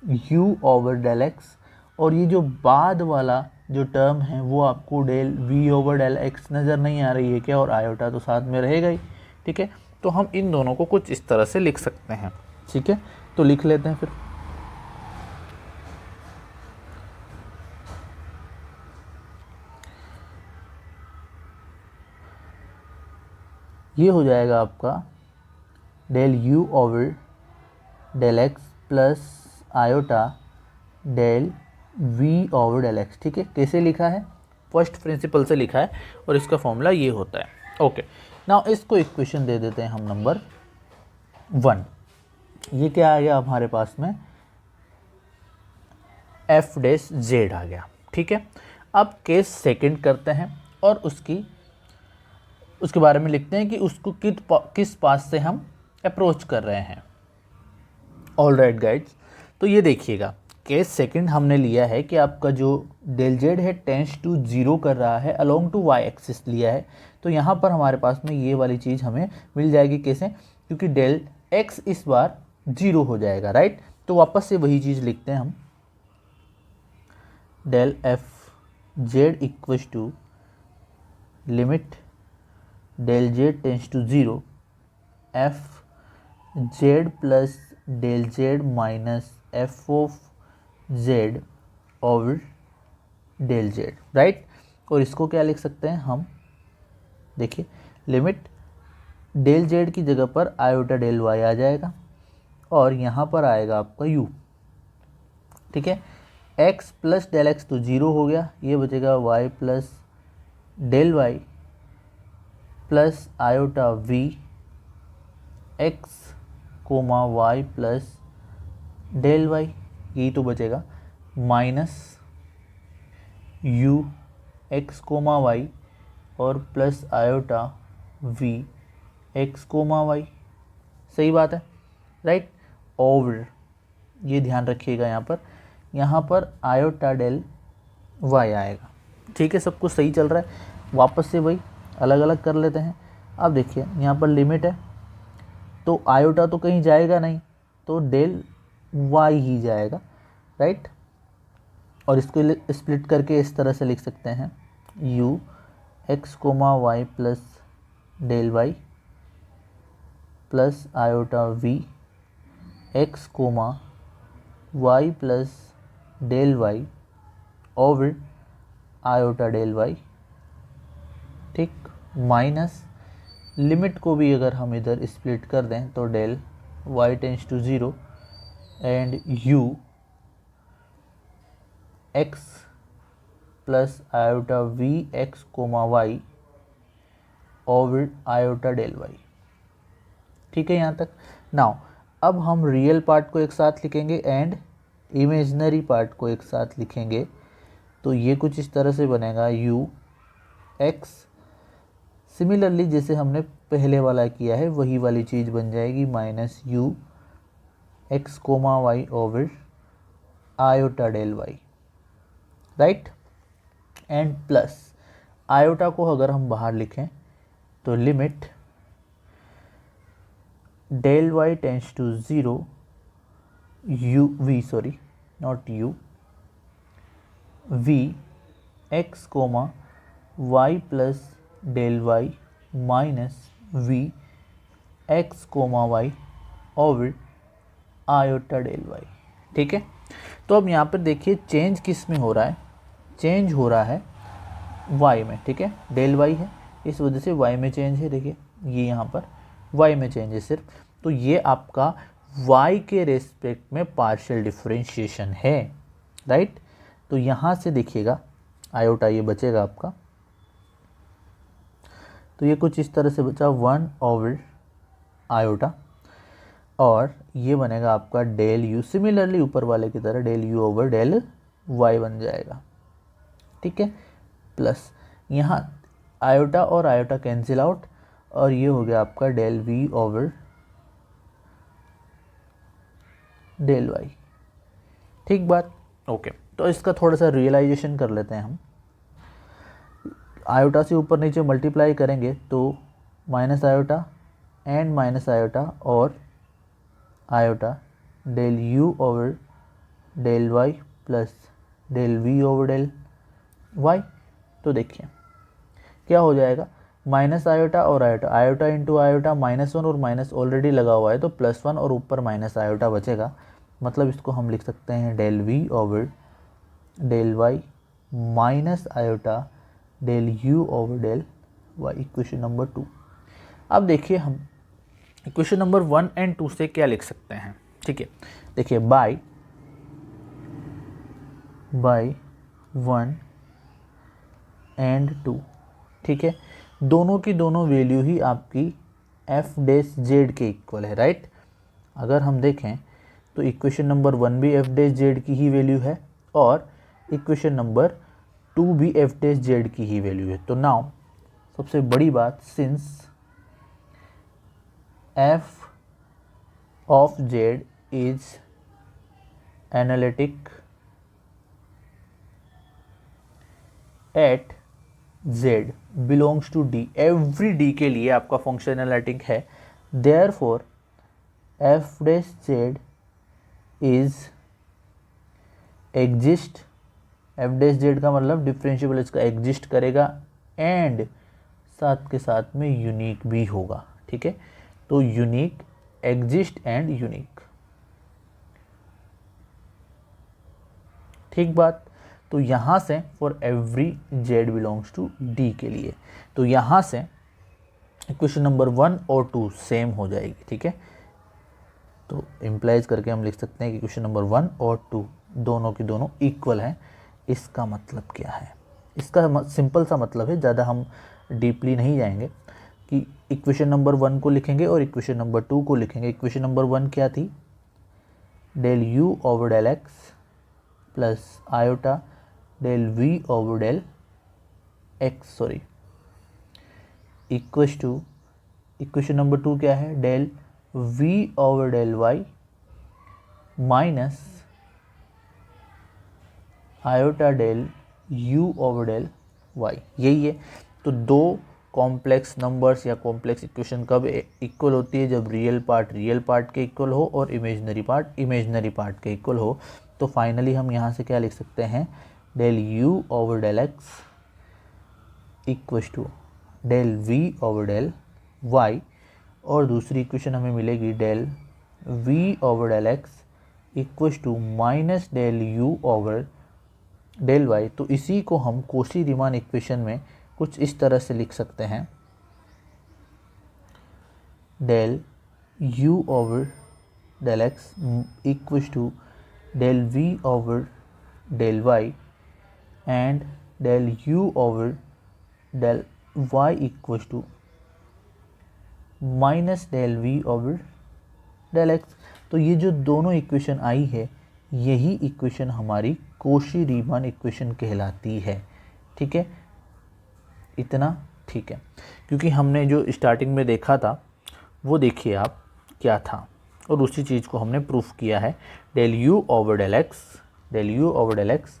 u over del x, और ये जो बाद वाला जो टर्म है वो आपको del v over del x नज़र नहीं आ रही है क्या, और आयोटा तो साथ में रहेगा ही, ठीक है। तो हम इन दोनों को कुछ इस तरह से लिख सकते हैं, ठीक है। तो लिख लेते हैं फिर, ये हो जाएगा आपका del u over del x plus iota del v over del x, ठीक है। कैसे लिखा है, फर्स्ट प्रिंसिपल से लिखा है और इसका फॉर्मूला ये होता है, ओके। नाउ इसको इक्वेशन दे देते हैं हम नंबर 1। ये क्या आ गया हमारे पास में, एफ डैश जेड आ गया, ठीक है। अब केस सेकंड करते हैं और उसके बारे में लिखते हैं कि उसको किस पास से हम अप्रोच कर रहे हैं। ऑल राइट गाइड्स, तो ये देखिएगा, केस सेकंड हमने लिया है कि आपका जो डेल जेड है टेंस टू 0 कर रहा है, अलोंग टू वाई एक्सिस लिया है। तो यहाँ पर हमारे पास में ये वाली चीज़ हमें मिल जाएगी, कैसे, क्योंकि डेल एक्स इस बार 0 हो जाएगा, राइट। तो वापस से वही चीज़ लिखते हैं हम, del f z equals to limit del z tends to 0 f z plus del z minus f of z over del z, right. और इसको क्या लिख सकते हैं हम, देखिए, लिमिट डेल जेड की जगह पर आयोटा डेल वाई आ जाएगा और यहाँ पर आएगा आपका u, ठीक है। x प्लस डेल एक्स तो 0 हो गया, ये बचेगा y plus del y plus iota v x comma y plus del y, यही तो बचेगा, minus u x comma y और plus iota v x comma y, सही बात है, राइट। ओवर, ये ध्यान रखिएगा, यहाँ पर आयोटा डेल वाई आएगा, ठीक है। सब कुछ सही चल रहा है, वापस से वही अलग अलग कर लेते हैं। अब देखिए यहाँ पर लिमिट है तो आयोटा तो कहीं जाएगा नहीं, तो डेल वाई ही जाएगा, राइट। और इसको स्प्लिट करके इस तरह से लिख सकते हैं, u x comma y plus del y plus iota v x comma y plus del y over iota del y, ठीक, माइनस लिमिट को भी अगर हम इधर स्प्लिट कर दें तो del y tends to 0 and u x plus iota v x comma y over iota del y, ठीक है यहाँ तक। नाउ अब हम रियल पार्ट को एक साथ लिखेंगे एंड इमेजिनरी पार्ट को एक साथ लिखेंगे, तो ये कुछ इस तरह से बनेगा, u एक्स, सिमिलरली जैसे हमने पहले वाला किया है वही वाली चीज़ बन जाएगी, minus u x comma y over iota del y, right. And plus iota को अगर हम बाहर लिखें तो limit del y tends to 0 v x comma y plus del y minus v x comma y over iota del y, ठीक है। तो अब यहाँ पर देखिए चेंज किस में हो रहा है, चेंज हो रहा है y में, ठीक है, डेल y है, इस वजह से y में चेंज है। देखिए ये यहाँ पर y में चेंज है सिर्फ, तो ये आपका y के रेस्पेक्ट में पार्शियल डिफरेंशिएशन है, राइट। तो यहाँ से देखिएगा आयोटा ये बचेगा आपका, तो ये कुछ इस तरह से बचा 1 ओवर आयोटा, और ये बनेगा आपका डेल यू, सिमिलरली ऊपर वाले की तरह del u over del y बन जाएगा, ठीक है। प्लस यहाँ आयोटा और आयोटा कैंसिल आउट, और ये हो गया आपका del v over del y, ठीक बात, ओके। तो इसका थोड़ा सा रियलाइजेशन कर लेते हैं हम। आयोटा से ऊपर नीचे मल्टीप्लाई करेंगे तो minus iota and minus iota और iota del u over del y plus del v over del y. तो देखिए क्या हो जाएगा, माइनस आयोटा और आयोटा, आयोटा इंटू आयोटा -1 और माइनस ऑलरेडी लगा हुआ है तो +1 और ऊपर माइनस आयोटा बचेगा, मतलब इसको हम लिख सकते हैं del v over del y minus iota del u over del y, equation number 2। अब देखिए हम इक्वेशन नंबर 1 एंड 2 से क्या लिख सकते हैं, ठीक है। देखिए बाय 1 एंड 2, ठीक है, दोनों की दोनों वैल्यू ही आपकी एफ डैश जेड के इक्वल है, राइट। अगर हम देखें तो इक्वेशन नंबर 1 भी एफ डैश जेड की ही वैल्यू है और इक्वेशन नंबर 2 भी एफ डैश जेड की ही वैल्यू है। तो नाउ सबसे बड़ी बात, since f of z is analytic at z belongs to d, every d के लिए आपका फंक्शन एनालिटिक है, therefore f dash z is exist, f dash z का मतलब डिफरेंशिएबल इसका एग्जिस्ट करेगा एंड साथ के साथ में यूनिक भी होगा, ठीक है। तो यूनिक, एग्जिस्ट एंड यूनिक, ठीक बात। तो यहाँ से for every z belongs to d के लिए, तो यहाँ से इक्वेशन नंबर 1 और 2 सेम हो जाएगी, ठीक है। तो इम्प्लाइज करके हम लिख सकते हैं कि इक्वेशन नंबर 1 और 2 दोनों की दोनों इक्वल हैं। इसका मतलब क्या है, इसका सिंपल सा मतलब है, ज़्यादा हम डीपली नहीं जाएंगे, कि इक्वेशन नंबर 1 को लिखेंगे और इक्वेशन नंबर 2 को लिखेंगे। इक्वेशन नंबर 1 क्या थी, del u over del x plus iota del v over del x, sorry, equals to equation number 2 क्या है, del v over del y minus iota del u over del y, यही है। तो दो complex numbers या complex equation कब equal होती है, जब रियल पार्ट के इक्वल हो और इमेजिनरी पार्ट के इक्वल हो। तो फाइनली हम यहाँ से क्या लिख सकते हैं, del u over del x equals to del v over del y, और दूसरी इक्वेशन हमें मिलेगी del v over del x equals to minus del u over del y. तो इसी को हम कोशी रीमान इक्वेशन में कुछ इस तरह से लिख सकते हैं, del u over del x equals to del v over del y and del u over del y equals to minus del v over del x. तो ये जो दोनों इक्वेशन आई है, यही इक्वेशन हमारी कोशी रीमान इक्वेशन कहलाती है, ठीक है। इतना ठीक है, क्योंकि हमने जो स्टार्टिंग में देखा था वो देखिए आप क्या था, और उसी चीज़ को हमने प्रूफ किया है। Del u over del x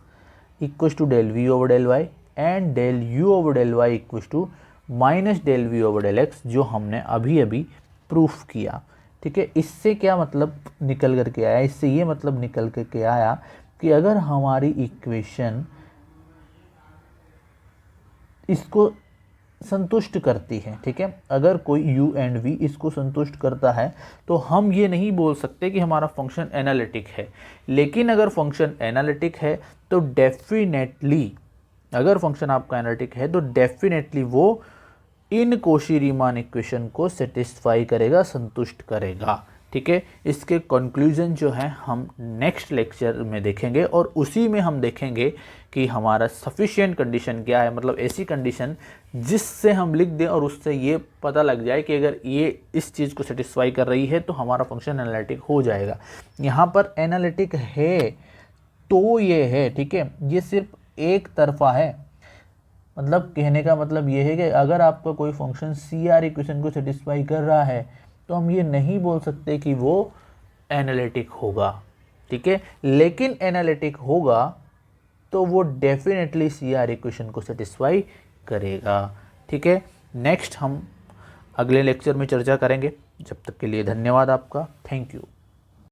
equals to del v over del y and del u over del y equals to minus del v over del x, जो हमने अभी अभी प्रूफ किया, ठीक है। इससे क्या मतलब निकल करके आया, इससे ये मतलब निकल करके आया कि अगर हमारी इक्वेशन इसको संतुष्ट करती है। ठीक है, अगर कोई यू एंड वी इसको संतुष्ट करता है तो हम ये नहीं बोल सकते कि हमारा फंक्शन एनालिटिक है। लेकिन अगर फंक्शन एनालिटिक है तो डेफिनेटली, अगर फंक्शन आपका एनालिटिक है तो डेफिनेटली वो इन कोशी-रीमान इक्वेशन को सेटिस्फाई करेगा, संतुष्ट करेगा। ठीक है, इसके कंक्लूजन जो है हम नेक्स्ट लेक्चर में देखेंगे और उसी में हम देखेंगे कि हमारा सफिशिएंट कंडीशन क्या है, मतलब ऐसी कंडीशन जिससे हम लिख दें और उससे ये पता लग जाए कि अगर ये इस चीज़ को सेटिस्फाई कर रही है तो हमारा फंक्शन एनालिटिक हो जाएगा। यहाँ पर एनालिटिक है तो ये है, ठीक है, ये सिर्फ एक तरफा है। मतलब कहने का मतलब ये है कि अगर आपका कोई फंक्शन सी आर इक्वेशन को सेटिस्फाई कर रहा है तो हम ये नहीं बोल सकते कि वो एनालिटिक होगा। ठीक है, लेकिन एनालिटिक होगा तो वो डेफिनेटली सी आर इक्वेशन को सेटिस्फाई करेगा। ठीक है, नेक्स्ट हम अगले लेक्चर में चर्चा करेंगे। जब तक के लिए धन्यवाद आपका, थैंक यू।